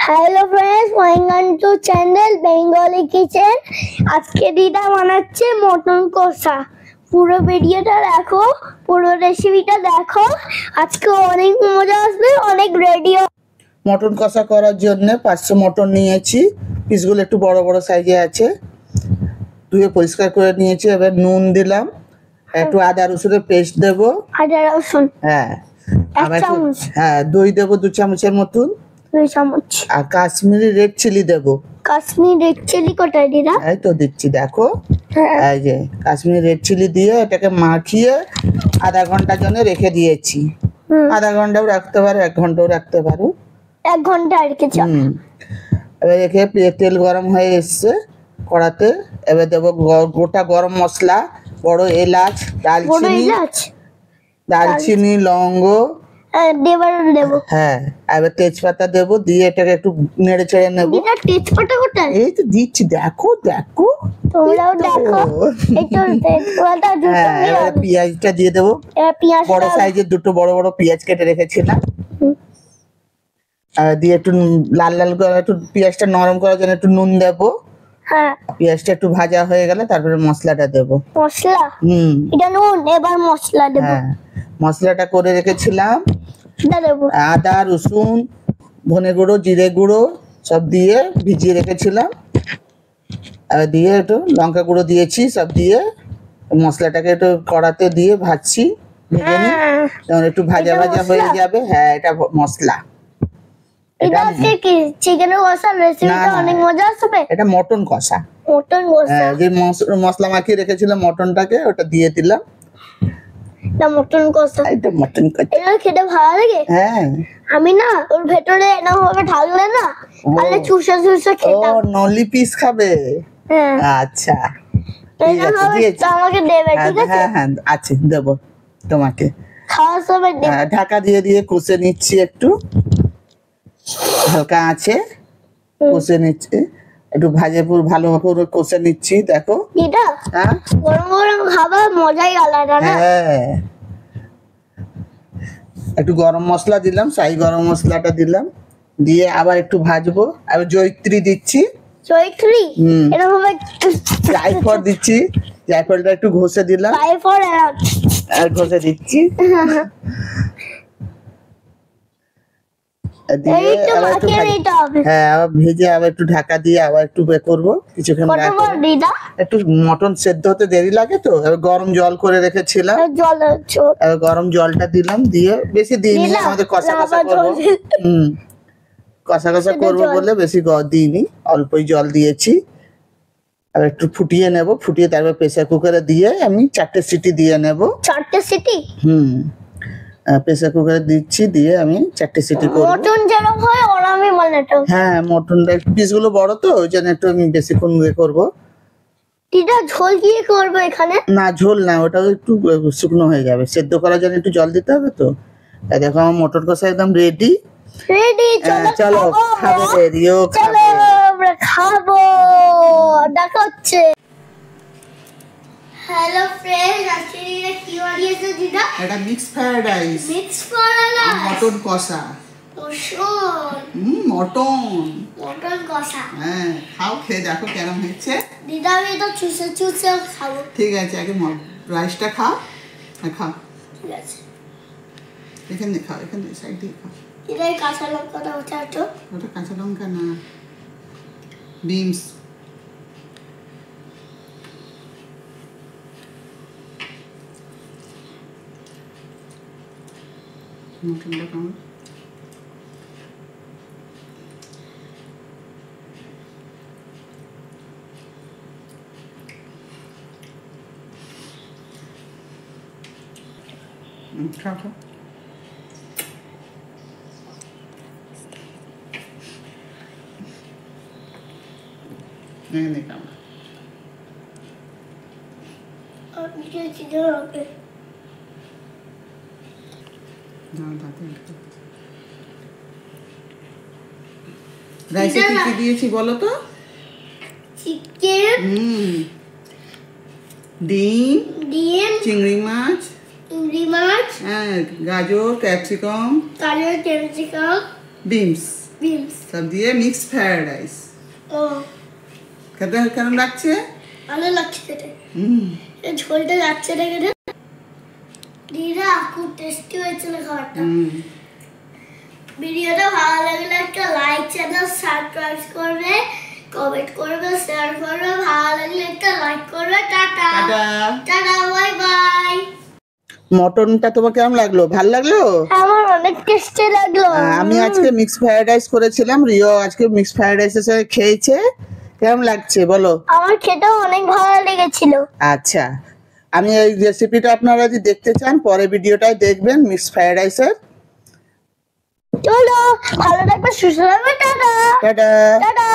Hello friends, welcome to channel Bengali kitchen. আজকে দিদা বানাচ্ছে মটন কষা। পুরো ভিডিওটা দেখো, পুরো রেসিপিটা দেখো। আজকে অনেক মজা আসবে, অনেক রেডি। মটন কষা করার জন্য 500 মটন নিয়েছি। পিসগুলো একটু বড় বড় সাইজে আছে, ধুয়ে পরিষ্কার করে নিয়েছি। এবার নুন দিলাম, একটু আদা রসুনের পেস্ট দেবো। আদা রসুন হ্যাঁ, এক চামচ। হ্যাঁ, দই দেবো 2 চামচের মতন। 2 চামচ। আর কাশ্মীরি রেড চিলি দেবো। কাশ্মীরি রেড চিলি কোথায় দিদা? এই তো দিচ্ছি, দেখো। এই যে কাশ্মীরি রেড চিলি দিয়ে এটাকে মাখিয়ে আধা ঘন্টার জন্য রেখে দিয়েছি। আধা ঘন্টাও রাখতে পারো, 1 ঘন্টাও রাখতে পারো। 1 ঘন্টা রেখেছি। এবার রেখে তেল গরম হয়ে এসছে কড়াতে। এবার দেবো গোটা গরম মশলা, বড় এলাচ, দালচিনি, লবঙ্গ দেবো। হ্যাঁ, এবার তেজপাতা দেবো, দিয়ে এটাকে একটু নেড়ে চেড়ে নেবো। তেজপাতা কোথায়? এই তো দিচ্ছি, দেখো দেখো, তোমরাও দেখো। এই তো তেজপাতা দুটো। হ্যাঁ, এবার পেঁয়াজটা দিয়ে দেবো। বড় সাইজের 2 বড় বড় পেঁয়াজ কেটে রেখেছিলাম। দিয়ে একটু লাল লাল করে একটু পেঁয়াজটা নরম করার জন্য একটু নুন দেবো। হ্যাঁ, পেঁয়াজটা একটু ভাজা হয়ে গেলে তারপরে মশলাটা দেবো। মশলা? এটা নুন, এবার মশলা দেবো। হ্যাঁ, মশলাটা করে রেখেছিলাম। দেবো আদা রসুন ধনে গুঁড়ো জিরে গুঁড়ো সব দিয়ে ভিজিয়ে রেখেছিলাম। আর দিয়ে একটু লঙ্কা গুঁড়ো দিয়েছি, সব দিয়ে মশলাটাকে একটু কড়াতে দিয়ে ভাজছি। ভেজে নিই, যখন একটু ভাজা ভাজা হয়ে যাবে। হ্যাঁ, এটা মশলা। এটা কি চিকেনের কষা রেসিপিটা অনেক মজা আসবে। এটা মটন কষা। মটন কষা, যে মশলা মাখিয়ে রেখেছিলাম মটনটাকে ওটা দিয়ে দিলাম। এটা মটন কষা। এটা মটন কষা। এটা খেতে ভালো লাগে। হ্যাঁ, আমি না ওর ভেতরে না ভাবে ঢাললে না, তাহলে চুষে চুষে খেতাম। ও নলি পিস খাবে? হ্যাঁ, আচ্ছা, ঠিক আছে, আমাকে দেবে। ঠিক আছে, হ্যাঁ হ্যাঁ আছে, দেবো তোমাকে। খাওয়ার সময় দেবে। ঢাকা দিয়ে দিয়ে কষে নিচ্ছি, একটু হালকা আছে কষে নিচ্ছি, একটু ভালো করে কষে নিচ্ছি। দেখো দিদা, হ্যাঁ, গরম গরম খাবার মজাই আলাদা না? হ্যাঁ, একটু গরম মশলা দিলাম, শাহি গরম মশলাটা দিলাম, দিয়ে আবার একটু ভাজবো। আবার জয়িত্রী দিচ্ছি। জয়িত্রী? এরকম জায়ফল দিচ্ছি, জায়ফলটা একটু ঘষে দিলাম। জায়ফল আর ঘষে দিচ্ছি। দিয়ে আবার একটু হ্যাঁ, আবার ভেজে আবার একটু ঢাকা দিয়ে আবার একটু করবো কিছুক্ষণ। একটু মটন সেদ্ধ হতে দেরি লাগে তো, এবার গরম জল করে রেখেছিলাম। এবার গরম জলটা দিলাম, দিয়ে বেশি দিইনি, আমাদের কষা কষা করবো। কষা কষা করবো বলে বেশি দিইনি, অল্পই জল দিয়েছি। আর একটু ফুটিয়ে নেব, ফুটিয়ে তারপর প্রেসার কুকারে দিয়ে আমি 4টে সিটি দিয়ে নেব। 4টে সিটি? প্রেসার কুকারে দিচ্ছি, দিয়ে আমি 4টে সিটি করব। মটন যেরকম হয় ওরকমই বানাতে? হ্যাঁ, মটনটা পিসগুলো বড় তো ওই জন্য একটু আমি বেশিক্ষণ করব। দিদা, ঝোল দিয়ে করবো এখানে? না, ঝোল না, ওটা একটু শুকনো হয়ে যাবে। সেদ্ধ করার জন্য একটু জল দিতে হবে তো। দেখো আমার মটন কষা একদম রেডি। চলো খাবো, রেডিও চলো আমরা খাবো। দেখা হচ্ছে। হ্যালো ফ্রেন্ডস, আজকে কি বানিয়েছে দিদা? এটা mix fried rice. Mix fried rice, mutton কষা। মটন কষা। হ্যাঁ, খাও, খেয়ে দেখো কেমন হয়েছে। দিদা, আমি তো চুষে চুষে খাবো। ঠিক আছে, আগে রাইসটা খাও। খাও, ঠিক আছে। এখানে খাও, এখানে সাইড দিয়ে খাও। এটাই কাঁচা লঙ্কাটা ওটা তো? ওটা কাঁচা লঙ্কা না, বিনস। মটনটা কেমন? খাও খাও। এখানে খাও। রাইসে কি দিয়েছি বলো তো? চিকেন, ডিম, চিংড়ি মাছ, চিংড়ি মাছ, গাজর, ক্যাপসিকাম, বিনস, বিনস সব দিয়ে মিক্স ফ্রাইড রাইস। ও খেতে কেমন লাগছে? ভালো লাগছে খেতে। এই ঝোলটা যাচ্ছে না কেন দিদা? খুব টেস্টি হয়েছিল খাবারটা। ভিডিওটা ভালো লাগলে একটা লাইক, চ্যানেল সাবস্ক্রাইব করবে, কমেন্ট করবে, শেয়ার করবে। ভালো লাগলে একটা লাইক করবে। Tata tata, bye bye. মটনটা তোমার কেমন লাগলো? ভালো লাগলো? আমার অনেক টেস্টি লাগলো। আমি আজকে মিক্স ফ্রাইড রাইস করেছিলাম, রিও আজকে মিক্স ফ্রাইড রাইসের সাথে খেয়েছে। কেমন লাগছে বলো? আমার খেতেও অনেক ভালো লেগেছিল। আচ্ছা, আমি এই রেসিপিটা আপনারা যদি দেখতে চান পরে ভিডিওটাই দেখবেন মিক্স ফ্রাইড রাইসের। চলো, ভালো থাকবে, সুস্থ থাকবে। Tata tata tata.